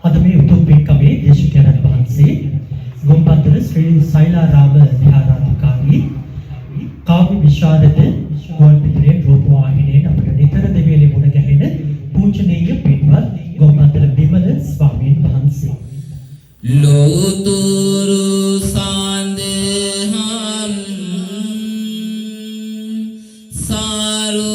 අද මේ උතුම් පින්කමේ දේශකයන්න් වහන්සේ ගොම්පත්තර ශ්‍රී සෛලාරාම විහාරාධිකාරී කාව්‍ය විශාරද ගුවන්විදුලියේ රූපවාහිනියෙන් අපට නිතර දෙවියලි මුණ ගැහෙන පූජනීය පින්වත් ගොම්පත්තර බිමල ස්වාමීන් වහන්සේ ලෝතුරු සාන්දහම් සාරු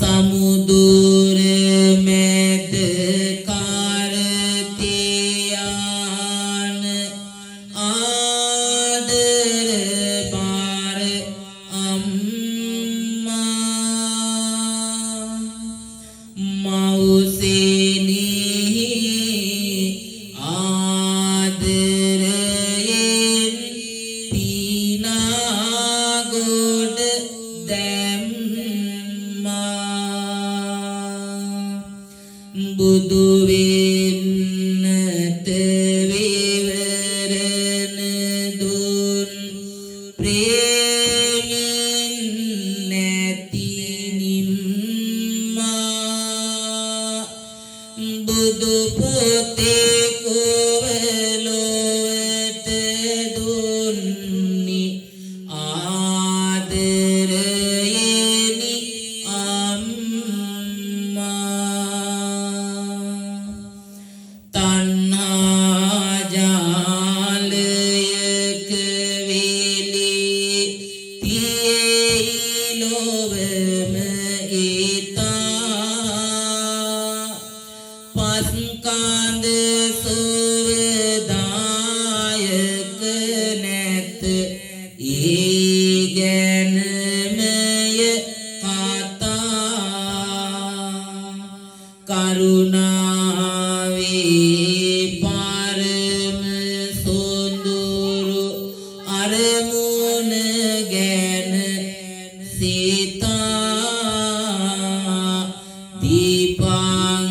Samudura med kartiyan කුවලොවට දුන්නි ආදරයෙනි අම්මා තණ්හා ජාලයක වෙලී තියේ ලොවම ඊතා පස්කන්ද සුවදායක නැත ඊගැනමය කතා කරුණාවේ පරම සොඳුරු අරමුණ ගැන සිතා දීපංකර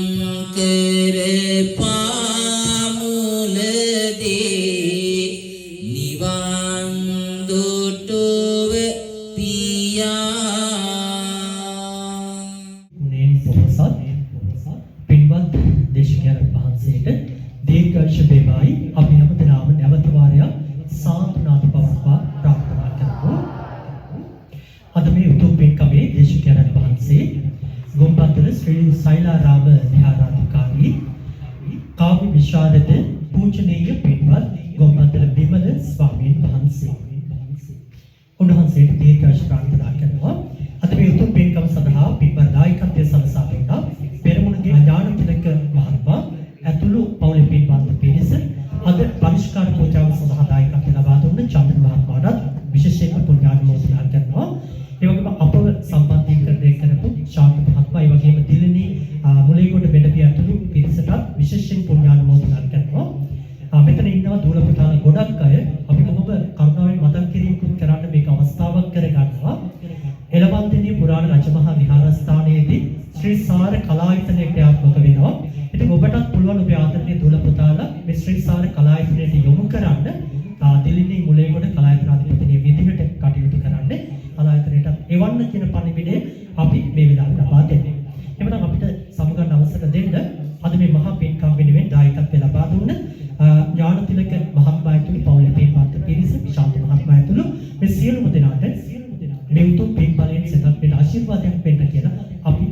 පාමුලදී නිවන් දුටුව පියා ගුණයෙන් පොහොසත් පින්වත් දේශකයන් වහන්සේට දීර්ඝායුෂ වේවායි අපි හැමදෙනාම නැවත වාරයක් සාන්තුනාද පවත්වා ප්‍රාර්ථනා කරමු. අද මේ උතුම් පින්කමේ දේශකයන් වහන්සේ ගොම්පත්තර ශ්‍රී සෛලාරාම විහාරාධිකාරී කාව්‍ය විශාරද පූජනීය පින්වත් ගොම්පත්තර විමල ස්වාමීන් වහන්සේ. උන්වහන්සේට දීර්ඝායුෂ ප්‍රාර්ථනා කරනවා. අද මේ උතුම් පින්කම සඳහා පින්වත් දායකත්වයේ සලසා දුන්නා පෙරමුණගේ ඥානතිලක මහත්මයා ඇතුළු පවුලේ පින්වත් පිරිස අද පරිස්කාර පූජාව සඳහා දායකත්වය ලබා දුන්න චන්ද්‍ර මහත්මයාට විශේෂයෙන්ම පුණ්‍යානුමෝදනා කරනවා. ඒ වගේම අපව සම්බන්ධීකරණය කරපු ශාන්ත මහත්මයා, ඒ වගේම දිලිනී මුලිගොඩ බෙඩපිය ඇතුළු පිරිසට විශේෂයෙන් පුණ්‍යානුමෝදනා කරනවා. මෙතන ඉන්නවා දූල පුතාලා ගොඩක් අය. අපි කොහොම කරුණාවෙන් මතක් කිරීමකුත් කරන්න මේක අවස්ථාවක් කරගන්නවා. එළවන්තනේ පුරාණ රජමහා විහාරස්ථානයේදී ශ්‍රී සාර කලායතනය ක්‍රියාත්මක වෙනවා. ඉතින් ඔබටත් පුළුවන් ඔබේ ආදරණීය දූල පුතාලා මේ ශ්‍රී සාර කලායතනයට යොමු කරන්න දිලිනී මුලිගොඩ කලායතනාධිපතිනිය විදිහට කටයුතු කරන්න. කලායතනයට එවන්න කියන පණිවිඩය අපි මේ වෙලාවට ලබා දෙන්නේ. එවනම් අපිට සමගන්න අවසර දෙන්න අද මේ මහා පින්කම් වෙනුවෙන් දායකත්වය ලබා දුන්න ඥානතිලක මහත්මයා ඇතුළු පවුලේ පින්වත් පිරිස, ශාන්ත මහත්මයා ඇතුළු මේ සියලුම දෙනාට මේ උතුම් පින් බලයෙන් සදත් වෙන ආශිර්වාදයක් වෙන්න කියලා අපි